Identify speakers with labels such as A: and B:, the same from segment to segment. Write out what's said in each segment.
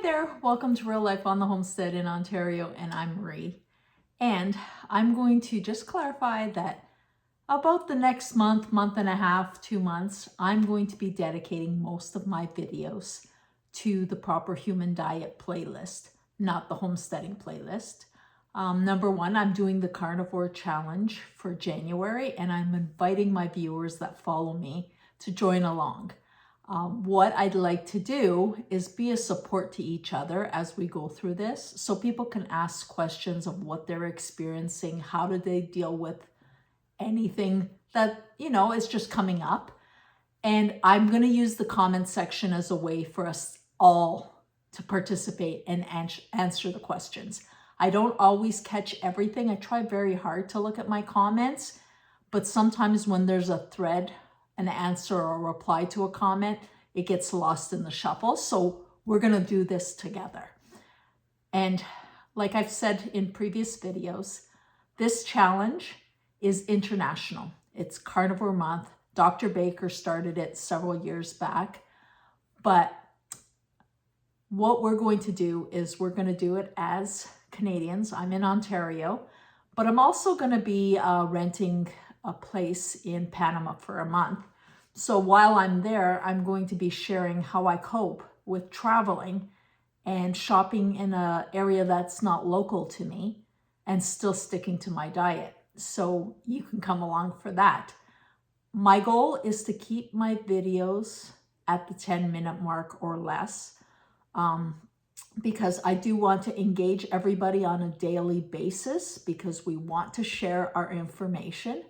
A: there, welcome to Real Life on the Homestead in Ontario, and I'm Marie. And I'm going to just clarify that about the next month, month and a half, 2 months, I'm going to be dedicating most of my videos to the Proper Human Diet playlist, not the homesteading playlist. Number one, I'm doing the Carnivore Challenge for January, and I'm inviting my viewers that follow me to join along. What I'd like to do is be a support to each other as we go through this, so people can ask questions of what they're experiencing, how do they deal with anything that, is just coming up. And I'm going to use the comment section as a way for us all to participate and answer the questions. I don't always catch everything. I try very hard to look at my comments, but sometimes when there's a thread, an answer or a reply to a comment, it gets lost in the shuffle. So we're going to do this together. And like I've said in previous videos, this challenge is international. It's Carnivore Month. Dr. Baker started it several years back. But what we're going to do is we're going to do it as Canadians. I'm in Ontario, but I'm also going to be renting a place in Panama for a month. So while I'm there, I'm going to be sharing how I cope with traveling and shopping in an area that's not local to me and still sticking to my diet. So you can come along for that. My goal is to keep my videos at the 10-minute mark or less, because I do want to engage everybody on a daily basis because we want to share our information.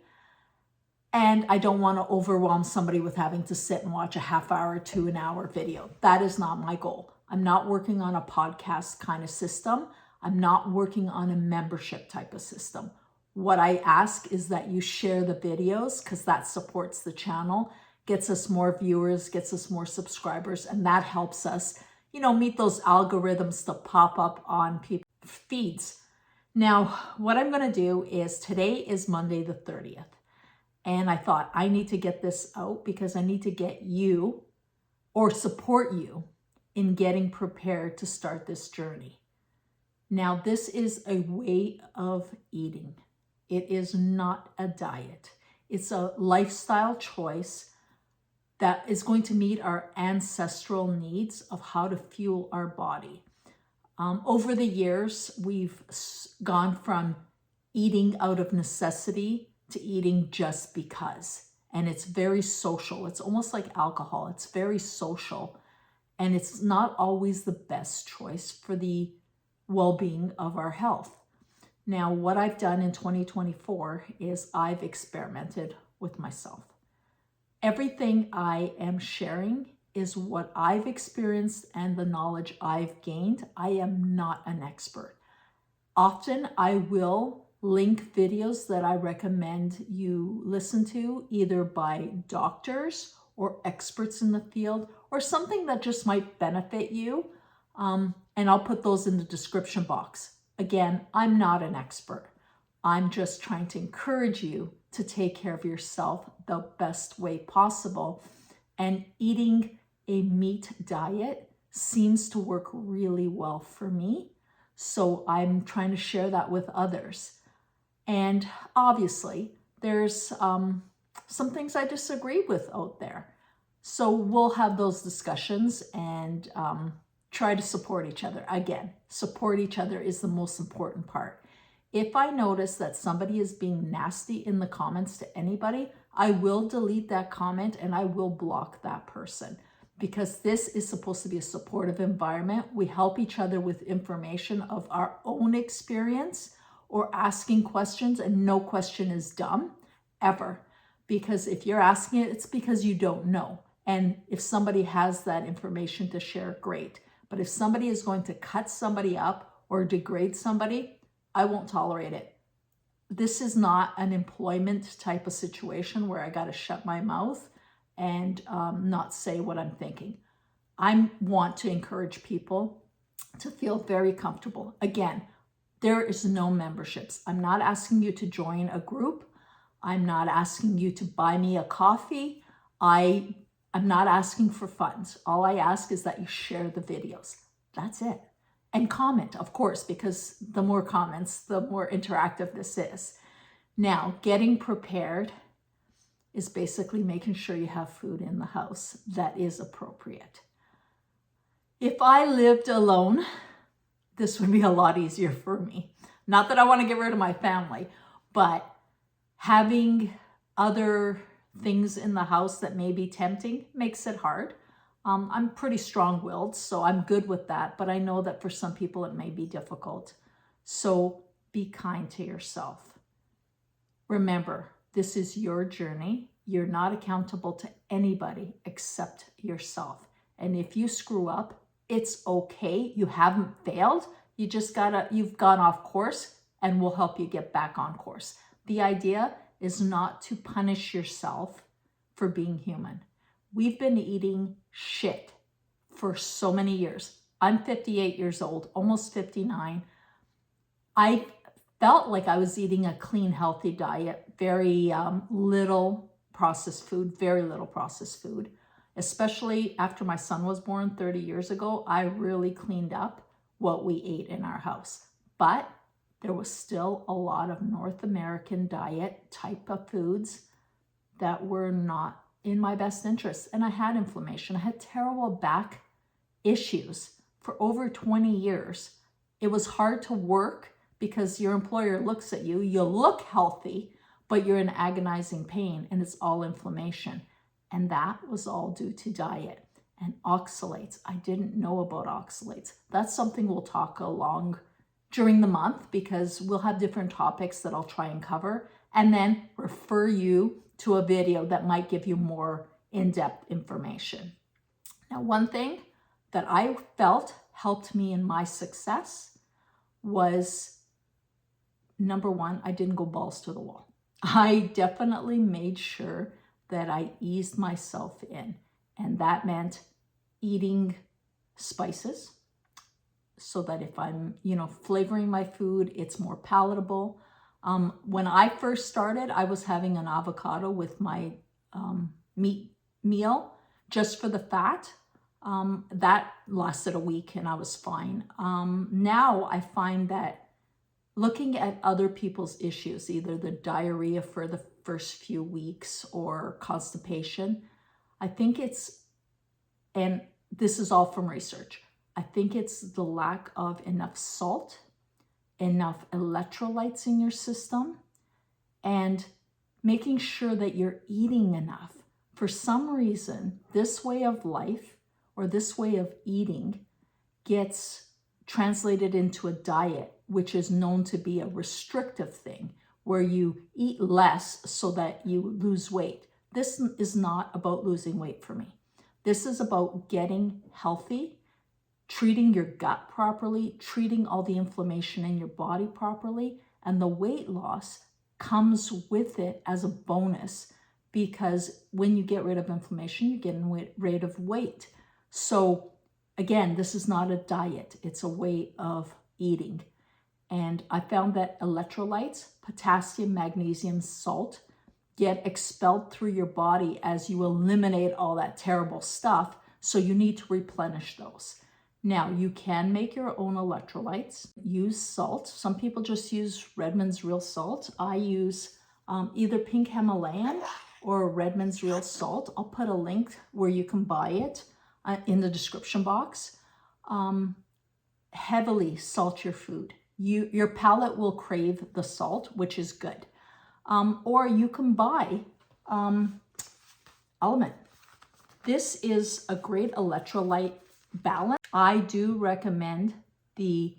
A: And I don't want to overwhelm somebody with having to sit and watch a half-hour to an hour video. That is not my goal. I'm not working on a podcast kind of system. I'm not working on a membership type of system. What I ask is that you share the videos because that supports the channel, gets us more viewers, gets us more subscribers, and that helps us, meet those algorithms to pop up on people's feeds. Now, what I'm going to do is today is Monday the 30th. And I thought I need to get this out because I need to get you or support you in getting prepared to start this journey. Now, this is a way of eating. It is not a diet. It's a lifestyle choice that is going to meet our ancestral needs of how to fuel our body. Over the years, we've gone from eating out of necessity to eating just because. And it's very social. It's almost like alcohol. It's very social. And it's not always the best choice for the well-being of our health. Now, what I've done in 2024 is I've experimented with myself. Everything I am sharing is what I've experienced and the knowledge I've gained. I am not an expert. Often I will link videos that I recommend you listen to, either by doctors or experts in the field, or something that just might benefit you. And I'll put those in the description box. Again, I'm not an expert. I'm just trying to encourage you to take care of yourself the best way possible. And eating a meat diet seems to work really well for me. So I'm trying to share that with others. And obviously, there's some things I disagree with out there. So we'll have those discussions and try to support each other. Again, support each other is the most important part. If I notice that somebody is being nasty in the comments to anybody, I will delete that comment and I will block that person, because this is supposed to be a supportive environment. We help each other with information of our own experience or asking questions, and no question is dumb, ever. Because if you're asking it, it's because you don't know. And if somebody has that information to share, great. But if somebody is going to cut somebody up or degrade somebody, I won't tolerate it. This is not an employment type of situation where I got to shut my mouth and not say what I'm thinking. I want to encourage people to feel very comfortable. Again, there is no memberships. I'm not asking you to join a group. I'm not asking you to buy me a coffee. I'm not asking for funds. All I ask is that you share the videos. That's it. And comment, of course, because the more comments, the more interactive this is. Now, getting prepared is basically making sure you have food in the house that is appropriate. If I lived alone, this would be a lot easier for me. Not that I want to get rid of my family, but having other things in the house that may be tempting makes it hard. I'm pretty strong-willed, so I'm good with that, but I know that for some people it may be difficult. So be kind to yourself. Remember, this is your journey. You're not accountable to anybody except yourself. And if you screw up, it's okay. You haven't failed. You've gone off course, and we'll help you get back on course. The idea is not to punish yourself for being human. We've been eating shit for so many years. I'm 58 years old, almost 59. I felt like I was eating a clean, healthy diet, very little processed food, very little processed food. Especially after my son was born 30 years ago, I really cleaned up what we ate in our house. But there was still a lot of North American diet type of foods that were not in my best interest. And I had inflammation. I had terrible back issues for over 20 years. It was hard to work because your employer looks at you, you look healthy, but you're in agonizing pain and it's all inflammation. And that was all due to diet. And oxalates, I didn't know about oxalates. That's something we'll talk along during the month because we'll have different topics that I'll try and cover and then refer you to a video that might give you more in-depth information. Now, one thing that I felt helped me in my success was, number one, I didn't go balls to the wall. I definitely made sure that I eased myself in, and that meant eating spices so that if I'm, flavoring my food, it's more palatable. When I first started, I was having an avocado with my meat meal just for the fat. That lasted a week and I was fine. Now I find that looking at other people's issues, either the diarrhea for the first few weeks or constipation, I think and this is all from research, I think it's the lack of enough salt, enough electrolytes in your system, and making sure that you're eating enough. For some reason, this way of life or this way of eating gets translated into a diet, which is known to be a restrictive thing, where you eat less so that you lose weight. This is not about losing weight for me. This is about getting healthy, treating your gut properly, treating all the inflammation in your body properly, and the weight loss comes with it as a bonus because when you get rid of inflammation, you're getting rid of weight. So again, this is not a diet, it's a way of eating. And I found that electrolytes, potassium, magnesium, salt, get expelled through your body as you eliminate all that terrible stuff. So you need to replenish those. Now, you can make your own electrolytes. Use salt. Some people just use Redmond's Real Salt. I use either Pink Himalayan or Redmond's Real Salt. I'll put a link where you can buy it in the description box. Heavily salt your food. Your palate will crave the salt, which is good. Or you can buy Element. This is a great electrolyte balance. I do recommend the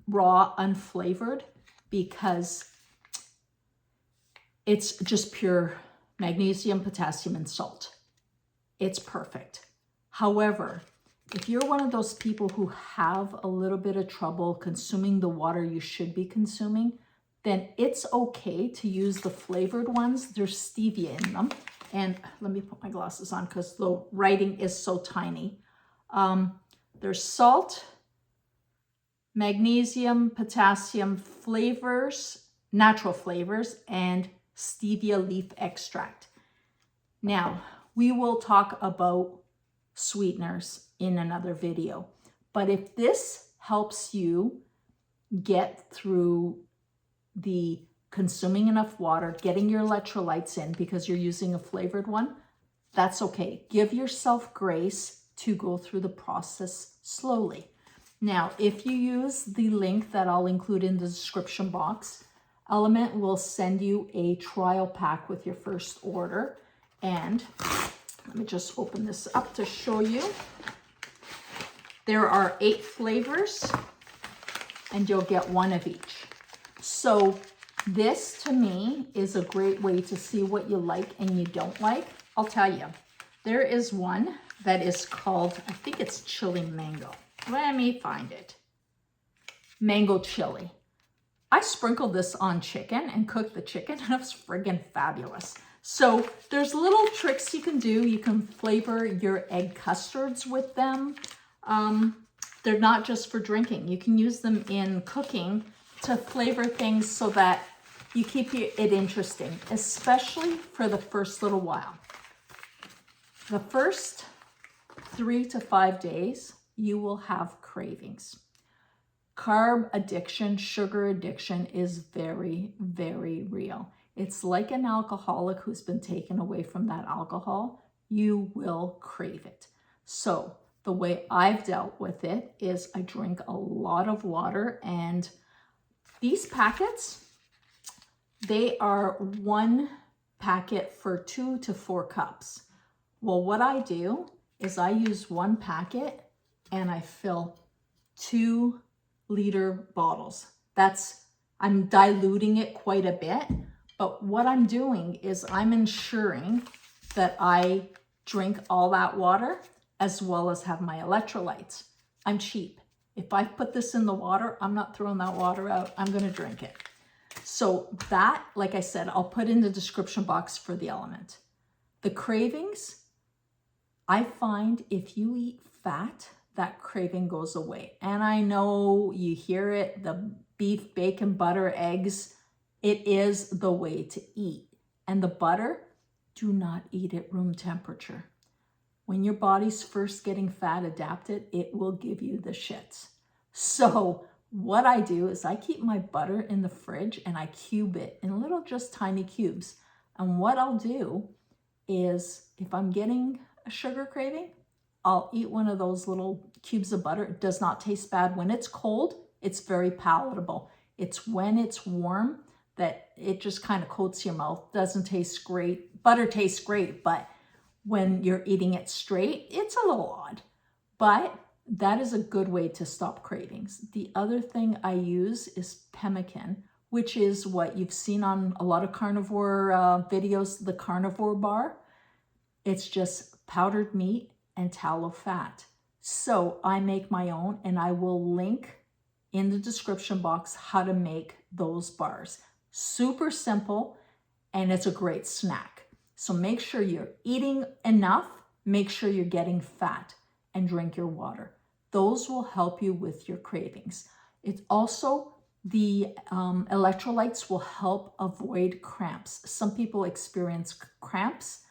A: raw unflavored because it's just pure magnesium, potassium, and salt. It's perfect. However, if you're one of those people who have a little bit of trouble consuming the water you should be consuming, then it's okay to use the flavored ones. There's stevia in them. And let me put my glasses on because the writing is so tiny. There's salt, magnesium, potassium flavors, natural flavors, and stevia leaf extract. Now, we will talk about sweeteners in another video, But if this helps you get through the consuming enough water, getting your electrolytes in because you're using a flavored one, that's okay. Give yourself grace to go through the process slowly. Now, if you use the link that I'll include in the description box, Element will send you a trial pack with your first order. And let me just open this up to show you. There are 8 flavors and you'll get 1 of each. So this to me is a great way to see what you like and you don't like. I'll tell you, there is one that is called, I think it's chili mango. Let me find it. Mango chili. I sprinkled this on chicken and cooked the chicken and it was friggin' fabulous. So there's little tricks you can do. You can flavor your egg custards with them. They're not just for drinking. You can use them in cooking to flavor things so that you keep it interesting, especially for the first little while. The first 3 to 5 days, you will have cravings. Carb addiction, sugar addiction is very, very real. It's like an alcoholic who's been taken away from that alcohol. You will crave it. So the way I've dealt with it is I drink a lot of water, and these packets, they are 1 packet for 2 to 4 cups. Well, what I do is I use 1 packet and I fill 2-liter bottles. I'm diluting it quite a bit, but what I'm doing is I'm ensuring that I drink all that water as well as have my electrolytes. I'm cheap. If I put this in the water, I'm not throwing that water out. I'm going to drink it. So that, like I said, I'll put in the description box for the Element. The cravings, I find if you eat fat, that craving goes away. And I know you hear it, the beef, bacon, butter, eggs, it is the way to eat. And the butter, do not eat at room temperature. When your body's first getting fat adapted, it will give you the shits. So what I do is I keep my butter in the fridge and I cube it in little, just tiny cubes. And what I'll do is if I'm getting a sugar craving, I'll eat one of those little cubes of butter. It does not taste bad. When it's cold, it's very palatable. It's when it's warm that it just kind of coats your mouth. Doesn't taste great. Butter tastes great, but when you're eating it straight, it's a little odd. But that is a good way to stop cravings. The other thing I use is pemmican, which is what you've seen on a lot of carnivore videos, the carnivore bar. It's just powdered meat and tallow fat. So I make my own, and I will link in the description box how to make those bars. Super simple, and it's a great snack. So make sure you're eating enough, make sure you're getting fat, and drink your water. Those will help you with your cravings. It's also the electrolytes will help avoid cramps. Some people experience cramps,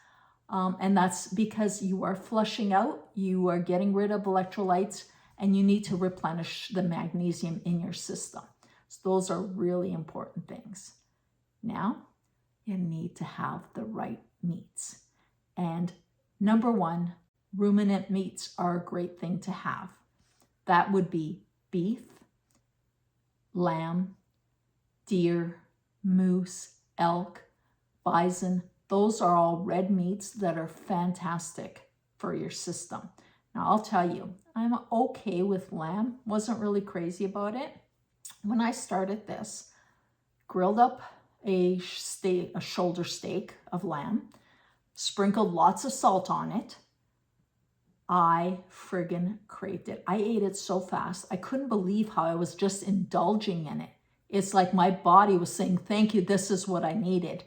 A: and that's because you are flushing out, you are getting rid of electrolytes, and you need to replenish the magnesium in your system. So those are really important things. Now, you need to have the right meats. And number 1, ruminant meats are a great thing to have. That would be beef, lamb, deer, moose, elk, bison. Those are all red meats that are fantastic for your system. Now, I'll tell you, I'm okay with lamb. Wasn't really crazy about it. When I started this, grilled up a shoulder steak of lamb, sprinkled lots of salt on it. I friggin' craved it. I ate it so fast. I couldn't believe how I was just indulging in it. It's like my body was saying, thank you, this is what I needed.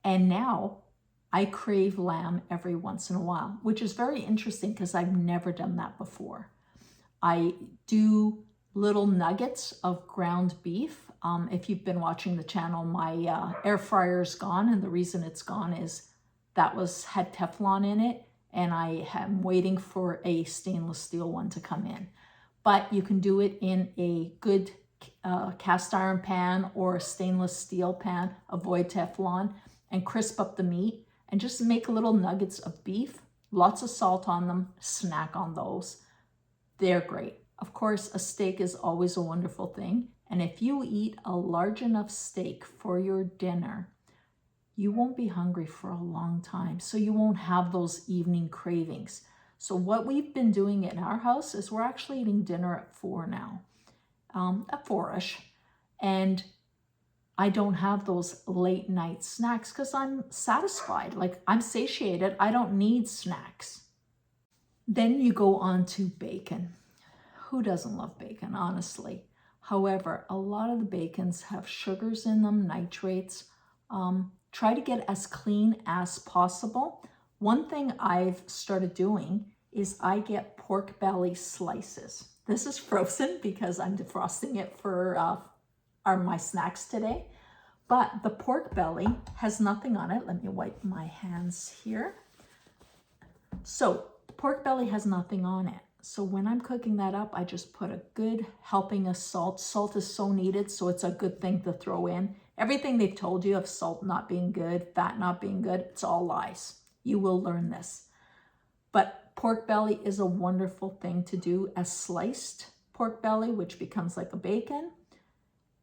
A: And now I crave lamb every once in a while, which is very interesting because I've never done that before. I do little nuggets of ground beef. If you've been watching the channel, my air fryer is gone, and the reason it's gone is that had Teflon in it, and I am waiting for a stainless steel one to come in. but you can do it in a good cast iron pan or a stainless steel pan, avoid Teflon, and crisp up the meat and just make little nuggets of beef, lots of salt on them, snack on those. They're great. Of course, a steak is always a wonderful thing. And if you eat a large enough steak for your dinner, you won't be hungry for a long time. So you won't have those evening cravings. So what we've been doing in our house is we're actually eating dinner at 4 now, at 4-ish. And I don't have those late night snacks because I'm satisfied. Like, I'm satiated. I don't need snacks. Then you go on to bacon. Who doesn't love bacon, honestly? However, a lot of the bacons have sugars in them, nitrates. Try to get as clean as possible. One thing I've started doing is I get pork belly slices. This is frozen because I'm defrosting it for my snacks today. But the pork belly has nothing on it. Let me wipe my hands here. So pork belly has nothing on it. So when I'm cooking that up, I just put a good helping of salt. Salt is so needed, so it's a good thing to throw in. Everything they've told you of salt not being good, fat not being good, it's all lies. You will learn this. But pork belly is a wonderful thing to do as sliced pork belly, which becomes like a bacon.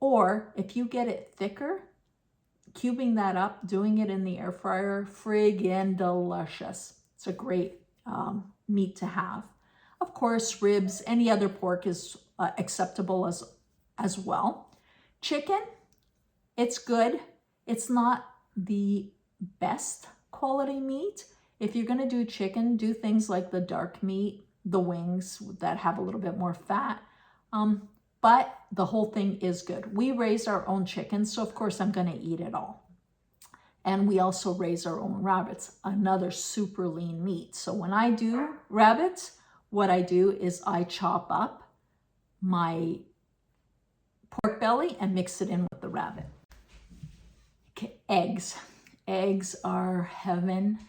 A: Or if you get it thicker, cubing that up, doing it in the air fryer, friggin' delicious. It's a great meat to have. Of course, ribs, any other pork is acceptable as well. Chicken, it's good. It's not the best quality meat. If you're gonna do chicken, do things like the dark meat, the wings that have a little bit more fat. But the whole thing is good. We raise our own chickens, so of course I'm gonna eat it all. And we also raise our own rabbits, another super lean meat. So when I do rabbits, what I do is I chop up my pork belly and mix it in with the rabbit. Okay, eggs. Eggs are heaven.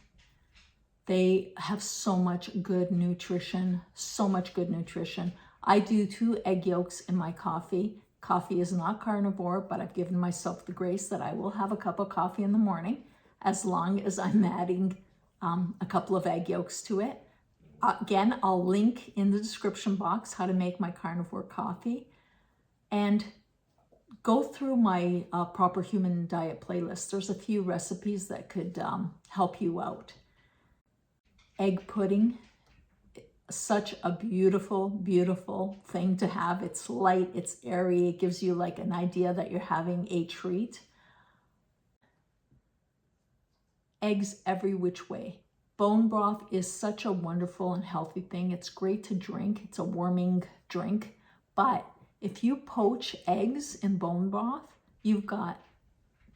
A: They have so much good nutrition, so much good nutrition. I do 2 egg yolks in my coffee. Coffee is not carnivore, but I've given myself the grace that I will have a cup of coffee in the morning as long as I'm adding a couple of egg yolks to it. Again, I'll link in the description box how to make my carnivore coffee, and go through my Proper Human Diet playlist. There's a few recipes that could help you out. Egg pudding, such a beautiful, beautiful thing to have. It's light, it's airy, it gives you like an idea that you're having a treat. Eggs every which way. Bone broth is such a wonderful and healthy thing. It's great to drink. It's a warming drink. But if you poach eggs in bone broth, you've got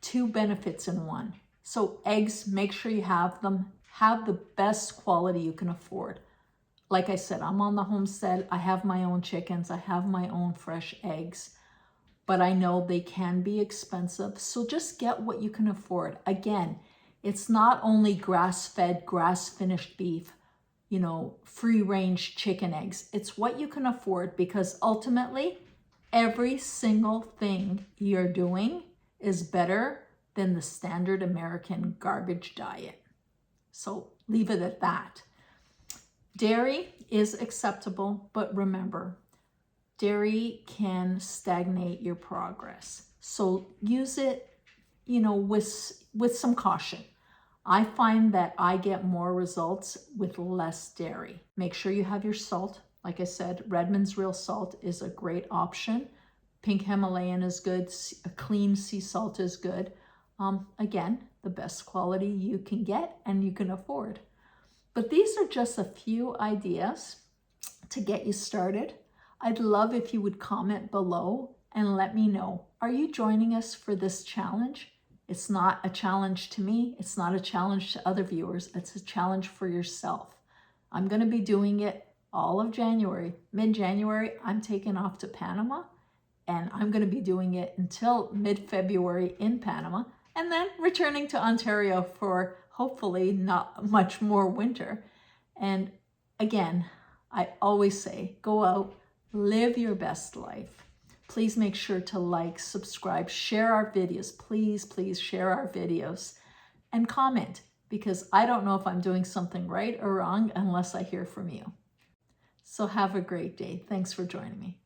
A: 2 benefits in one. So eggs, make sure you have them. Have the best quality you can afford. Like I said, I'm on the homestead. I have my own chickens. I have my own fresh eggs. But I know they can be expensive. So just get what you can afford. Again, it's not only grass-fed, grass-finished beef, you know, free-range chicken eggs. It's what you can afford, because ultimately, every single thing you're doing is better than the standard American garbage diet. So leave it at that. Dairy is acceptable, but remember, dairy can stagnate your progress. So use it, you know, with some caution. I find that I get more results with less dairy. Make sure you have your salt. Like I said, Redmond's Real Salt is a great option. Pink Himalayan is good. A clean sea salt is good. Again, the best quality you can get and you can afford. But these are just a few ideas to get you started. I'd love if you would comment below and let me know. Are you joining us for this challenge? It's not a challenge to me. It's not a challenge to other viewers. It's a challenge for yourself. I'm going to be doing it all of January. Mid-January, I'm taking off to Panama, and I'm going to be doing it until mid-February in Panama, and then returning to Ontario for hopefully not much more winter. And again, I always say, go out, Live your best life. Please make sure to like, subscribe, share our videos. Please, please share our videos and comment, because I don't know if I'm doing something right or wrong unless I hear from you. So have a great day. Thanks for joining me.